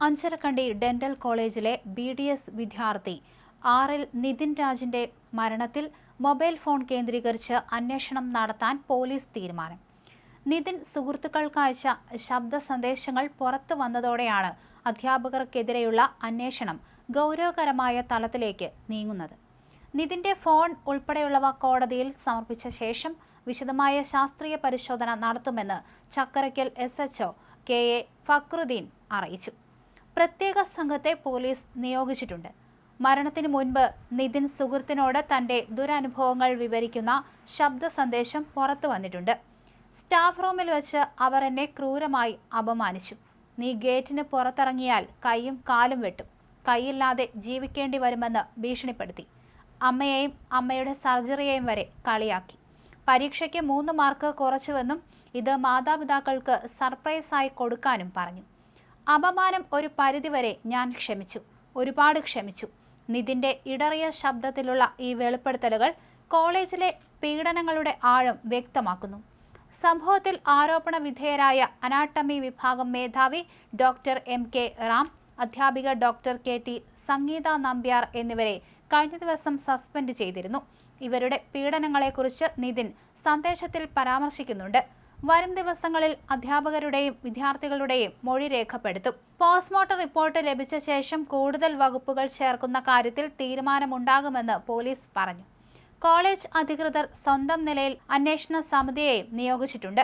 Anjarakandy dental കോളേജിലെ BDS വിദ്യാർത്ഥി ആറിൽ നിതിൻ രാജിന്റെ മരണത്തിൽ മൊബൈൽ ഫോൺ കേന്ദ്രീകരിച്ച് അന്വേഷണം നടത്താൻ പോലീസ് തീരുമാനം. നിതിൻ സുഹൃത്തുക്കൾക്കയച്ച ശബ്ദ സന്ദേശങ്ങൾ പുറത്തു വന്നതോടെയാണ് അധ്യാപകർക്കെതിരെയുള്ള അന്വേഷണം ഗൗരവകരമായ തലത്തിലേക്ക് നീങ്ങുന്നത്. നിതിന്റെ ഫോൺ ഉൾപ്പെടെയുള്ളവ കോടതിയിൽ സമർപ്പിച്ച ശേഷം വിശദമായ ശാസ്ത്രീയ പരിശോധന നടത്തുമെന്ന് ചക്കരയ്ക്കൽ SHO KA ഫക്രുദ്ദീൻ അറിയിച്ചു. പ്രത്യേക സംഘത്തെ പോലീസ് നിയോഗിച്ചിട്ടുണ്ട്. മരണത്തിന് മുൻപ് നിതിൻ സുഹൃത്തിനോട് തന്റെ ദുരനുഭവങ്ങൾ വിവരിക്കുന്ന ശബ്ദ സന്ദേശം പുറത്തു വന്നിട്ടുണ്ട്. സ്റ്റാഫ് റൂമിൽ വെച്ച് അവർ എന്നെ ക്രൂരമായി അപമാനിച്ചു. നീ ഗേറ്റിന് പുറത്തിറങ്ങിയാൽ കൈയും കാലും വെട്ടും, കൈയില്ലാതെ ജീവിക്കേണ്ടി വരുമെന്ന് ഭീഷണിപ്പെടുത്തി. അമ്മയെയും അമ്മയുടെ സർജറിയെയും വരെ കളിയാക്കി. പരീക്ഷയ്ക്ക് 3 മാർക്ക് കുറച്ചുവെന്നും ഇത് മാതാപിതാക്കൾക്ക് സർപ്രൈസായി കൊടുക്കാനും പറഞ്ഞു. അപമാനം ഒരു പരിധിവരെ ഞാൻ ക്ഷമിച്ചു, ഒരുപാട് ക്ഷമിച്ചു. നിതിന്റെ ഇടറിയ ശബ്ദത്തിലുള്ള ഈ വെളിപ്പെടുത്തലുകൾ കോളേജിലെ പീഡനങ്ങളുടെ ആഴം വ്യക്തമാക്കുന്നു. സംഭവത്തിൽ ആരോപണ വിധേയരായ അനാട്ടമി വിഭാഗം മേധാവി ഡോക്ടർ MK റാം, അധ്യാപിക ഡോക്ടർ KT സംഗീത നമ്പ്യാർ എന്നിവരെ കഴിഞ്ഞ ദിവസം സസ്പെൻഡ് ചെയ്തിരുന്നു. ഇവരുടെ പീഡനങ്ങളെക്കുറിച്ച് നിതിൻ സന്ദേശത്തിൽ പരാമർശിക്കുന്നുണ്ട്. വരും ദിവസങ്ങളിൽ അധ്യാപകരുടെയും വിദ്യാർത്ഥികളുടെയും മൊഴി രേഖപ്പെടുത്തും. പോസ്റ്റ്മോർട്ടം റിപ്പോർട്ട് ലഭിച്ച ശേഷം കൂടുതൽ വകുപ്പുകൾ ചേർക്കുന്ന കാര്യത്തിൽ തീരുമാനമുണ്ടാകുമെന്ന് പോലീസ് പറഞ്ഞു. കോളേജ് അധികൃതർ സ്വന്തം നിലയിൽ അന്വേഷണ സമിതിയെയും നിയോഗിച്ചിട്ടുണ്ട്.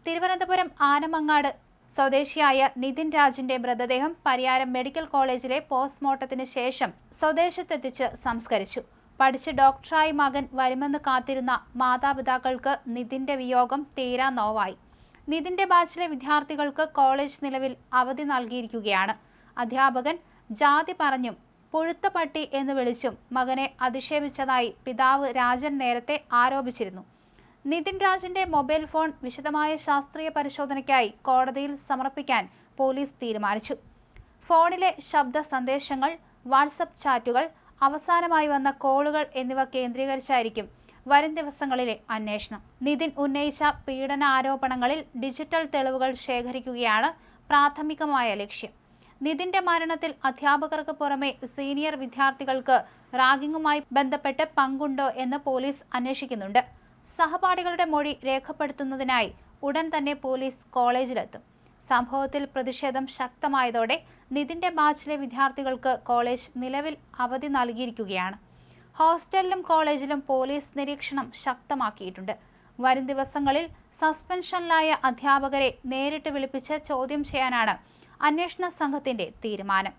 തിരുവനന്തപുരം ആനമങ്ങാട് സ്വദേശിയായ നിതിൻ രാജിന്റെ മൃതദേഹം പരിയാരം മെഡിക്കൽ കോളേജിലെ പോസ്റ്റ്മോർട്ടത്തിന് ശേഷം സ്വദേശത്തെത്തിച്ച് സംസ്കരിച്ചു. പഠിച്ച് ഡോക്ടറായി മകൻ വരുമെന്ന് കാത്തിരുന്ന മാതാപിതാക്കൾക്ക് നിതിന്റെ വിയോഗം തീരാ നോവായി. നിതിന്റെ ബാച്ചിലെ വിദ്യാർത്ഥികൾക്ക് കോളേജ് നിലവിൽ അവധി നൽകിയിരിക്കുകയാണ്. അധ്യാപകൻ ജാതി പറഞ്ഞും പുഴുത്ത പട്ടി എന്ന് വിളിച്ചും മകനെ അധിക്ഷേപിച്ചതായി പിതാവ് രാജൻ നേരത്തെ ആരോപിച്ചിരുന്നു. നിതിൻ രാജിന്റെ മൊബൈൽ ഫോൺ വിശദമായ ശാസ്ത്രീയ പരിശോധനയ്ക്കായി കോടതിയിൽ സമർപ്പിക്കാൻ പോലീസ് തീരുമാനിച്ചു. ഫോണിലെ ശബ്ദ സന്ദേശങ്ങൾ, വാട്സപ്പ് ചാറ്റുകൾ, അവസാനമായി വന്ന കോളുകൾ എന്നിവ കേന്ദ്രീകരിച്ചായിരിക്കും വരും ദിവസങ്ങളിലെ അന്വേഷണം. നിതിൻ ഉന്നയിച്ച പീഡന ആരോപണങ്ങളിൽ ഡിജിറ്റൽ തെളിവുകൾ ശേഖരിക്കുകയാണ് പ്രാഥമികമായ ലക്ഷ്യം. നിതിന്റെ മരണത്തിൽ അധ്യാപകർക്ക് പുറമെ സീനിയർ വിദ്യാർത്ഥികൾക്ക് റാഗിങ്ങുമായി ബന്ധപ്പെട്ട് പങ്കുണ്ടോ എന്ന് പോലീസ് അന്വേഷിക്കുന്നുണ്ട്. സഹപാഠികളുടെ മൊഴി രേഖപ്പെടുത്തുന്നതിനായി ഉടൻ തന്നെ പോലീസ് കോളേജിലെത്തും. സംഭവത്തിൽ പ്രതിഷേധം ശക്തമായതോടെ നിതിന്റെ ബാച്ചിലെ വിദ്യാർത്ഥികൾക്ക് കോളേജ് നിലവിൽ അവധി നൽകിയിരിക്കുകയാണ്. ഹോസ്റ്റലിലും കോളേജിലും പോലീസ് നിരീക്ഷണം ശക്തമാക്കിയിട്ടുണ്ട്. വരും ദിവസങ്ങളിൽ സസ്പെൻഷനിലായ അധ്യാപകരെ നേരിട്ട് വിളിപ്പിച്ച് ചോദ്യം ചെയ്യാനാണ് അന്വേഷണ സംഘത്തിന്റെ തീരുമാനം.